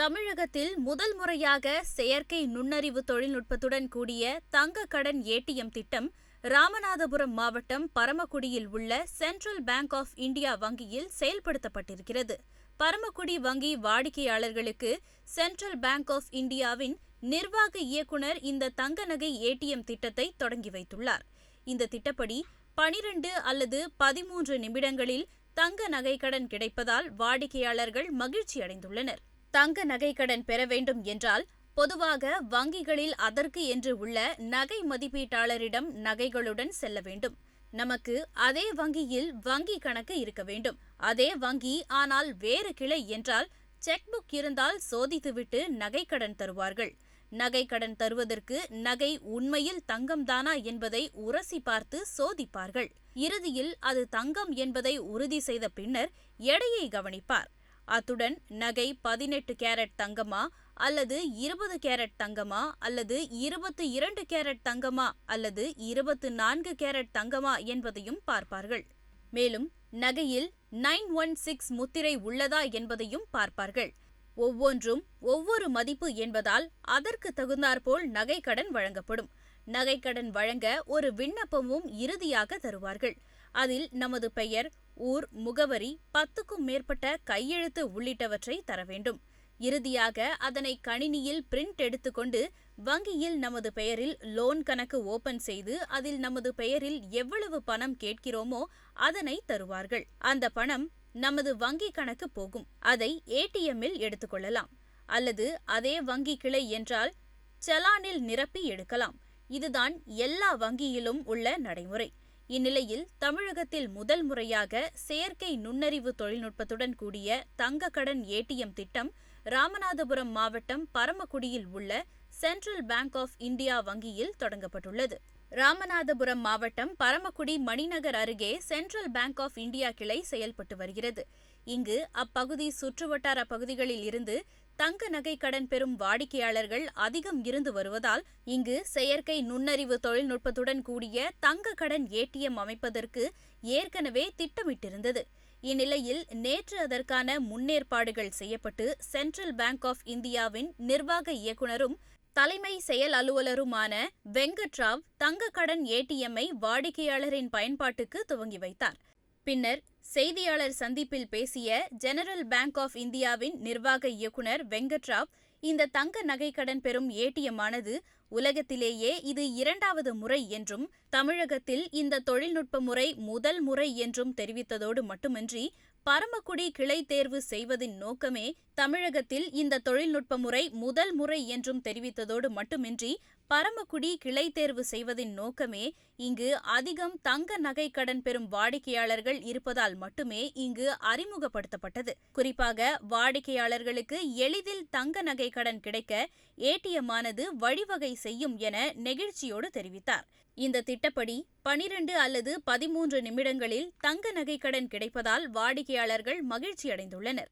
தமிழகத்தில் முதல் முறையாக செயற்கை நுண்ணறிவு தொழில்நுட்பத்துடன் கூடிய தங்க கடன் ஏடிஎம் திட்டம் ராமநாதபுரம் மாவட்டம் பரமக்குடியில் உள்ள சென்ட்ரல் பேங்க் ஆஃப் இந்தியா வங்கியில் செயல்படுத்தப்பட்டிருக்கிறது. பரமக்குடி வங்கி வாடிக்கையாளர்களுக்கு சென்ட்ரல் பேங்க் ஆஃப் இந்தியாவின் நிர்வாக இயக்குநர் இந்த தங்க நகை ஏடிஎம் திட்டத்தை தொடங்கி வைத்துள்ளார். இந்த திட்டப்படி 12 அல்லது 13 நிமிடங்களில் தங்க நகைக்கடன் கிடைப்பதால் வாடிக்கையாளர்கள் மகிழ்ச்சி அடைந்துள்ளனர். தங்க நகைக்கடன் பெற வேண்டும் என்றால் பொதுவாக வங்கிகளில் அதற்கு என்று உள்ள நகை மதிப்பீட்டாளரிடம் நகைகளுடன் செல்ல வேண்டும். நமக்கு அதே வங்கியில் வங்கி கணக்கு இருக்க வேண்டும். அதே வங்கி ஆனால் வேறு கிளை என்றால் செக் புக் இருந்தால் சோதித்துவிட்டு நகைக்கடன் தருவார்கள். நகைக்கடன் தருவதற்கு நகை உண்மையில் தங்கம்தானா என்பதை உரசி பார்த்து சோதிப்பார்கள். இறுதியில் அது தங்கம் என்பதை உறுதி செய்த பின்னர் எடையை கவனிப்பார். அத்துடன் நகை 18 கேரட் தங்கமா அல்லது 20 கேரட் தங்கமா அல்லது 22 கேரட் தங்கமா அல்லது 24 கேரட் தங்கமா என்பதையும் பார்ப்பார்கள். மேலும் நகையில் 916 முத்திரை உள்ளதா என்பதையும் பார்ப்பார்கள். ஒவ்வொன்றும் ஒவ்வொரு மதிப்பு என்பதால் அதற்கு தகுந்தாற்போல் நகைக்கடன் வழங்கப்படும். நகைக்கடன் வழங்க ஒரு விண்ணப்பமும் இறுதியாக தருவார்கள். அதில் நமது பெயர், ஊர், முகவரி, 10க்கும் மேற்பட்ட கையெழுத்து உள்ளிட்டவற்றை தர வேண்டும். இறுதியாக அதனை கணினியில் பிரிண்ட் எடுத்துக்கொண்டு வங்கியில் நமது பெயரில் லோன் கணக்கு ஓபன் செய்து அதில் நமது பெயரில் எவ்வளவு பணம் கேட்கிறோமோ அதனை தருவார்கள். அந்த பணம் நமது வங்கி கணக்கு போகும். அதை ஏடிஎம்மில் எடுத்துக்கொள்ளலாம். அல்லது அதே வங்கி கிளை என்றால் செலானில் நிரப்பி எடுக்கலாம். இதுதான் எல்லா வங்கியிலும் உள்ள நடைமுறை. இந்நிலையில் தமிழகத்தில் முதல் முறையாக செயற்கை நுண்ணறிவு தொழில்நுட்பத்துடன் கூடிய தங்க கடன் ஏடிஎம் திட்டம் ராமநாதபுரம் மாவட்டம் பரமக்குடியில் உள்ள சென்ட்ரல் பேங்க் ஆஃப் இந்தியா வங்கியில் தொடங்கப்பட்டுள்ளது. ராமநாதபுரம் மாவட்டம் பரமக்குடி மணிநகர் அருகே சென்ட்ரல் பேங்க் ஆஃப் இந்தியா கிளை செயல்பட்டு வருகிறது. இங்கு அப்பகுதி சுற்றுவட்டார பகுதிகளில் இருந்து தங்க நகை கடன் பெறும் வாடிக்கையாளர்கள் அதிகம் இருந்து வருவதால் இங்கு செயற்கை நுண்ணறிவு தொழில்நுட்பத்துடன் கூடிய தங்க கடன் ஏடிஎம் அமைப்பதற்கு ஏற்கனவே திட்டமிட்டிருந்தது. இந்நிலையில் நேற்று அதற்கான முன்னேற்பாடுகள் செய்யப்பட்டு சென்ட்ரல் பேங்க் ஆஃப் இந்தியாவின் நிர்வாக இயக்குநரும் தலைமை செயல் அலுவலருமான வெங்கட்ராவ் தங்க கடன் ஏடிஎம்மை வாடிக்கையாளரின் பயன்பாட்டுக்கு துவங்கி வைத்தார். பின்னர் செய்தியாளர் சந்திப்பில் பேசிய ஜெனரல் பேங்க் ஆஃப் இந்தியாவின் நிர்வாக இயக்குநர் வெங்கட்ராவ், இந்த தங்க நகைக்கடன் பெறும் ஏடிஎம் ஆனது உலகத்திலேயே இது 2வது முறை என்றும் தமிழகத்தில் இந்த தொழில்நுட்ப முறை முதல் முறை என்றும் தெரிவித்ததோடு மட்டுமின்றி பரமக்குடி கிளை தேர்வு செய்வதின் நோக்கமே தமிழகத்தில் இந்த தொழில்நுட்ப முறை முதல் முறை என்றும் தெரிவித்ததோடு மட்டுமின்றி பரமக்குடி கிளை தேர்வு செய்வதின் நோக்கமே இங்கு அதிகம் தங்க நகை கடன் பெறும் வாடிக்கையாளர்கள் இருப்பதால் மட்டுமே இங்கு அறிமுகப்படுத்தப்பட்டது. குறிப்பாக வாடிக்கையாளர்களுக்கு எளிதில் தங்க நகை கடன் கிடைக்க ஏடிஎம் ஆனது வழிவகை செய்யும் என நெகிழ்ச்சியோடு தெரிவித்தார். இந்த திட்டப்படி 12 அல்லது 13 நிமிடங்களில் தங்க நகை கடன் கிடைப்பதால் வாடிக்கையாளர்கள் மகிழ்ச்சி அடைந்துள்ளனர்.